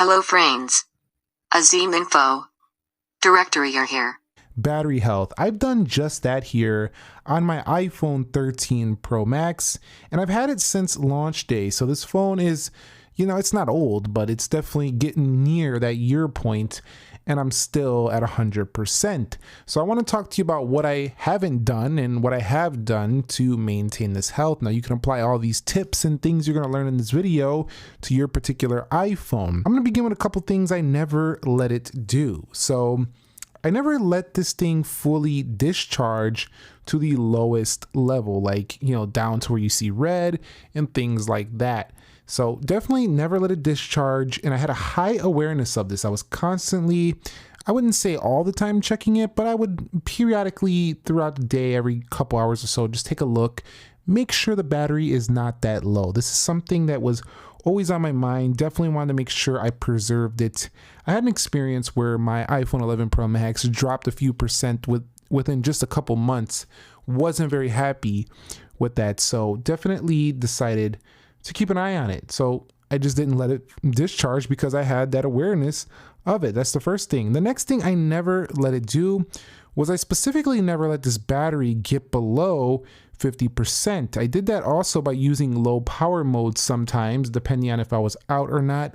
Hello friends. Azim Info directory are here. Battery health. I've done just that here on my iPhone 13 Pro Max, and I've had it since launch day. So this phone is, it's not old, but it's definitely getting near that year point, and I'm still at 100%. So I want to talk to you about what I haven't done and what I have done to maintain this health. Now you can apply all these tips and things you're going to learn in this video to your particular iPhone. I'm going to begin with a couple things I never let it do. So I never let this thing fully discharge to the lowest level, like, down to where you see red and things like that. So definitely never let it discharge. And I had a high awareness of this. I was constantly, I wouldn't say all the time checking it, but I would periodically throughout the day, every couple hours or so, just take a look, make sure the battery is not that low. This is something that was always on my mind. Definitely wanted to make sure I preserved it. I had an experience where my iPhone 11 Pro Max dropped a few percent within just a couple months. Wasn't very happy with that. So definitely decided to keep an eye on it. So I just didn't let it discharge because I had that awareness of it. That's the first thing. The next thing I never let it do was I specifically never let this battery get below 50%. I did that also by using low power mode sometimes, depending on if I was out or not.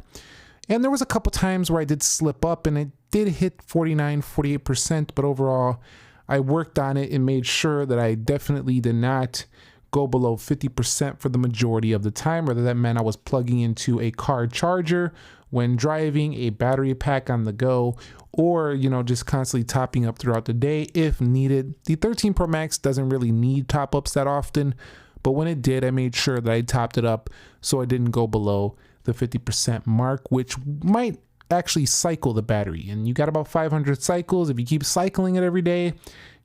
And there was a couple times where I did slip up and it did hit 49, 48%, but overall I worked on it and made sure that I definitely did not go below 50% for the majority of the time, whether that meant I was plugging into a car charger when driving, a battery pack on the go, or, just constantly topping up throughout the day if needed. The 13 Pro Max doesn't really need top ups that often, but when it did, I made sure that I topped it up so I didn't go below the 50% mark, which might actually cycle the battery. And you got about 500 cycles. If you keep cycling it every day,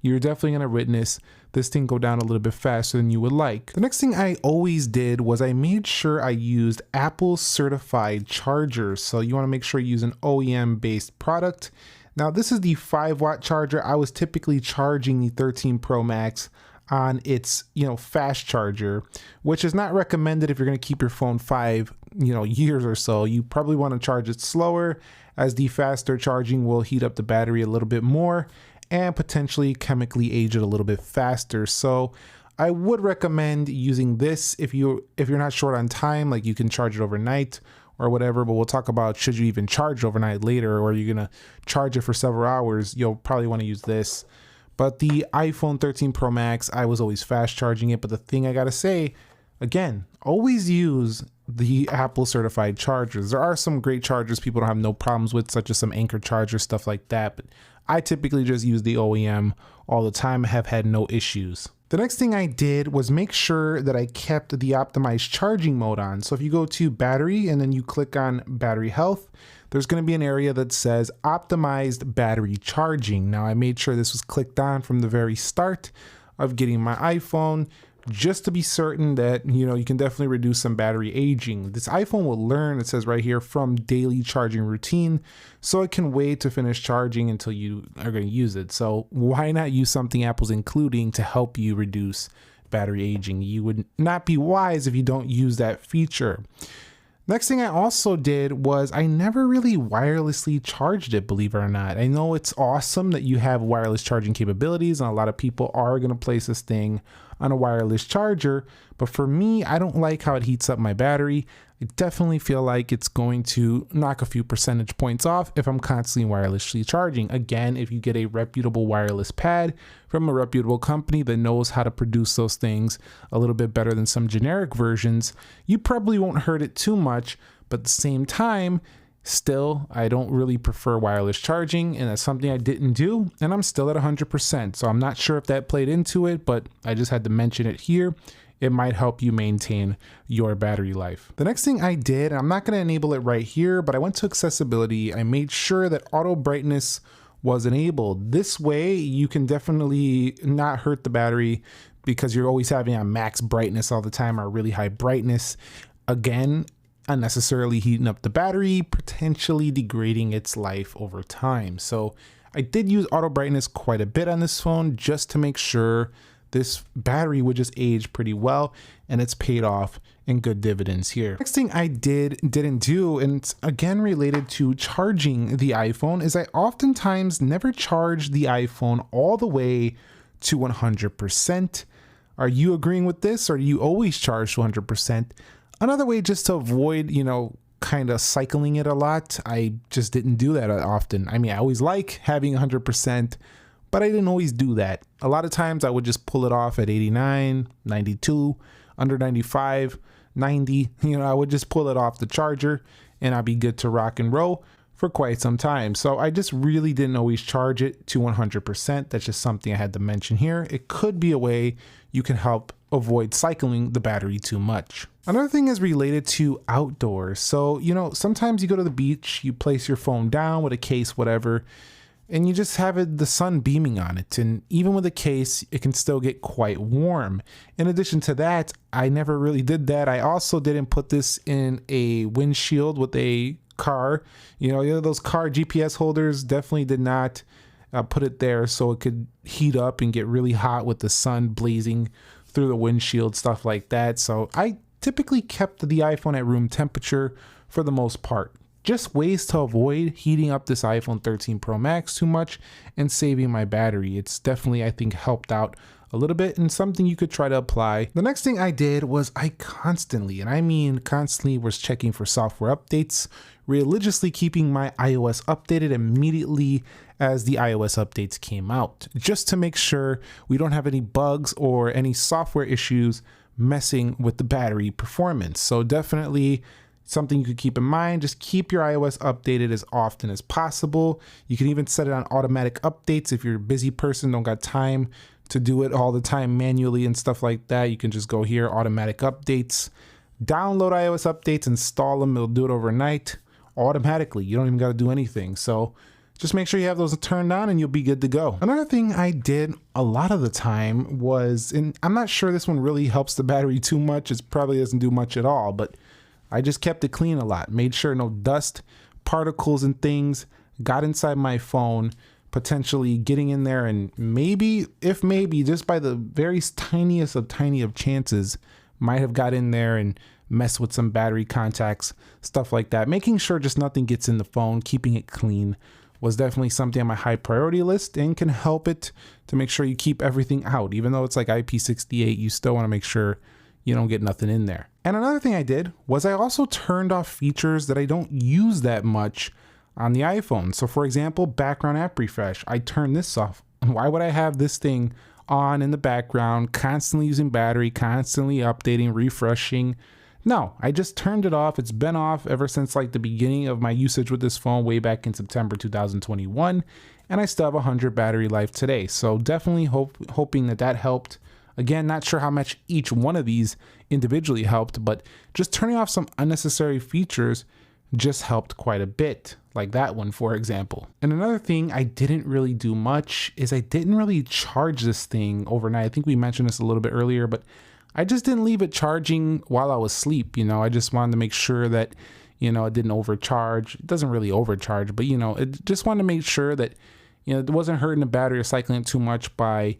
you're definitely going to witness this thing go down a little bit faster than you would like. The next thing I always did was I made sure I used Apple certified chargers. So you want to make sure you use an OEM based product. Now this is the 5-watt charger. I was typically charging the 13 Pro Max on its, fast charger, which is not recommended if you're going to keep your phone 5, years or so. You probably want to charge it slower, as the faster charging will heat up the battery a little bit more and potentially chemically age it a little bit faster. So I would recommend using this if you're not short on time, like you can charge it overnight or whatever, but we'll talk about should you even charge overnight later, or you're gonna charge it for several hours, you'll probably want to use this. But the iPhone 13 Pro Max, I was always fast charging it. But the thing I gotta say, again, always use the Apple certified chargers. There are some great chargers people don't have no problems with, such as some Anker chargers, stuff like that. But I typically just use the OEM all the time, have had no issues. The next thing I did was make sure that I kept the optimized charging mode on. So if you go to battery and then you click on battery health, there's going to be an area that says optimized battery charging. Now I made sure this was clicked on from the very start of getting my iPhone, just to be certain that, you can definitely reduce some battery aging. This iPhone will learn, it says right here, from daily charging routine, so it can wait to finish charging until you are going to use it. So why not use something Apple's including to help you reduce battery aging? You would not be wise if you don't use that feature. Next thing I also did was I never really wirelessly charged it, believe it or not. I know it's awesome that you have wireless charging capabilities, and a lot of people are going to place this thing on a wireless charger, but for me, I don't like how it heats up my battery. I definitely feel like it's going to knock a few percentage points off if I'm constantly wirelessly charging. Again, if you get a reputable wireless pad from a reputable company that knows how to produce those things a little bit better than some generic versions, you probably won't hurt it too much. But at the same time, still, I don't really prefer wireless charging, and that's something I didn't do, and I'm still at 100%. So I'm not sure if that played into it, but I just had to mention it here. It might help you maintain your battery life. The next thing I did, and I'm not going to enable it right here, but I went to accessibility. I made sure that auto brightness was enabled. This way you can definitely not hurt the battery because you're always having a max brightness all the time or really high brightness. Again, unnecessarily heating up the battery, potentially degrading its life over time. So I did use auto brightness quite a bit on this phone just to make sure this battery would just age pretty well, and it's paid off in good dividends here. Next thing I didn't do, and it's again related to charging the iPhone, is I oftentimes never charge the iPhone all the way to 100%. Are you agreeing with this, or do you always charge to 100%? Another way just to avoid, kind of cycling it a lot, I just didn't do that often. I mean, I always like having 100%, but I didn't always do that. A lot of times I would just pull it off at 89, 92, under 95, 90. I would just pull it off the charger and I'd be good to rock and roll for quite some time. So I just really didn't always charge it to 100%. That's just something I had to mention here. It could be a way you can help avoid cycling the battery too much. Another thing is related to outdoors. So, sometimes you go to the beach, you place your phone down with a case, whatever, and you just have the sun beaming on it. And even with a case, it can still get quite warm. In addition to that, I never really did that. I also didn't put this in a windshield with a car. Those car GPS holders, definitely did not put it there so it could heat up and get really hot with the sun blazing through the windshield, stuff like that. So I typically kept the iPhone at room temperature for the most part. Just ways to avoid heating up this iPhone 13 Pro Max too much and saving my battery. It's definitely, I think, helped out a little bit and something you could try to apply. The next thing I did was I constantly, and I mean constantly, was checking for software updates, religiously keeping my iOS updated immediately as the iOS updates came out, just to make sure we don't have any bugs or any software issues messing with the battery performance. So definitely something you could keep in mind. Just keep your iOS updated as often as possible. You can even set it on automatic updates if you're a busy person, don't got time to do it all the time manually and stuff like that. You can just go here, automatic updates, download iOS updates, install them. It'll do it overnight automatically. You don't even got to do anything. So just make sure you have those turned on and you'll be good to go. Another thing I did a lot of the time was, and I'm not sure this one really helps the battery too much. It probably doesn't do much at all, but I just kept it clean a lot. Made sure no dust, particles and things got inside my phone, potentially getting in there, and maybe just by the very tiniest of chances might have got in there and messed with some battery contacts, stuff like that. Making sure just nothing gets in the phone, keeping it clean was definitely something on my high priority list and can help it to make sure you keep everything out. Even though it's like IP68, you still want to make sure you don't get nothing in there. And another thing I did was I also turned off features that I don't use that much on the iPhone. So for example, background app refresh, I turned this off. Why would I have this thing on in the background, constantly using battery, constantly updating, refreshing? No, I just turned it off. It's been off ever since like the beginning of my usage with this phone way back in September 2021, and I still have 100 battery life today. So definitely hoping that helped. Again, not sure how much each one of these individually helped, but just turning off some unnecessary features just helped quite a bit, like that one, for example. And another thing I didn't really do much is I didn't really charge this thing overnight. I think we mentioned this a little bit earlier, but I just didn't leave it charging while I was asleep. I just wanted to make sure that, it didn't overcharge. It doesn't really overcharge, but, it just wanted to make sure that, it wasn't hurting the battery or cycling it too much by,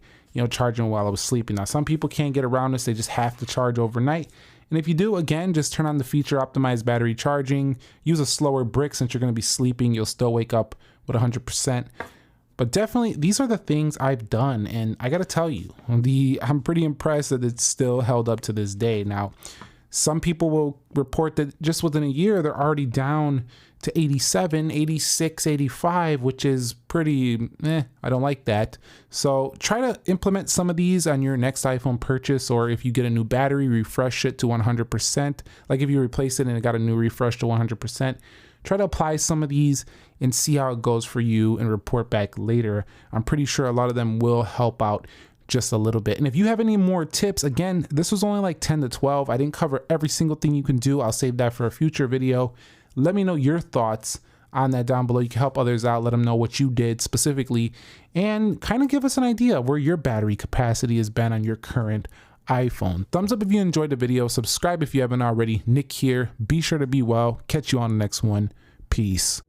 charging while I was sleeping. Now, some people can't get around this. They just have to charge overnight. And if you do, again, just turn on the feature optimized battery charging. Use a slower brick since you're going to be sleeping. You'll still wake up with 100%. But definitely, these are the things I've done. And I got to tell you, I'm pretty impressed that it's still held up to this day. Now, some people will report that just within a year, they're already down to 87, 86, 85, which is pretty, I don't like that. So try to implement some of these on your next iPhone purchase, or if you get a new battery, refresh it to 100%. Like if you replace it and it got a new refresh to 100%, try to apply some of these and see how it goes for you and report back later. I'm pretty sure a lot of them will help out just a little bit. And if you have any more tips, again, this was only like 10 to 12. I didn't cover every single thing you can do. I'll save that for a future video. Let me know your thoughts on that down below. You can help others out. Let them know what you did specifically and kind of give us an idea of where your battery capacity has been on your current iPhone. Thumbs up if you enjoyed the video. Subscribe if you haven't already. Nick here. Be sure to be well. Catch you on the next one. Peace.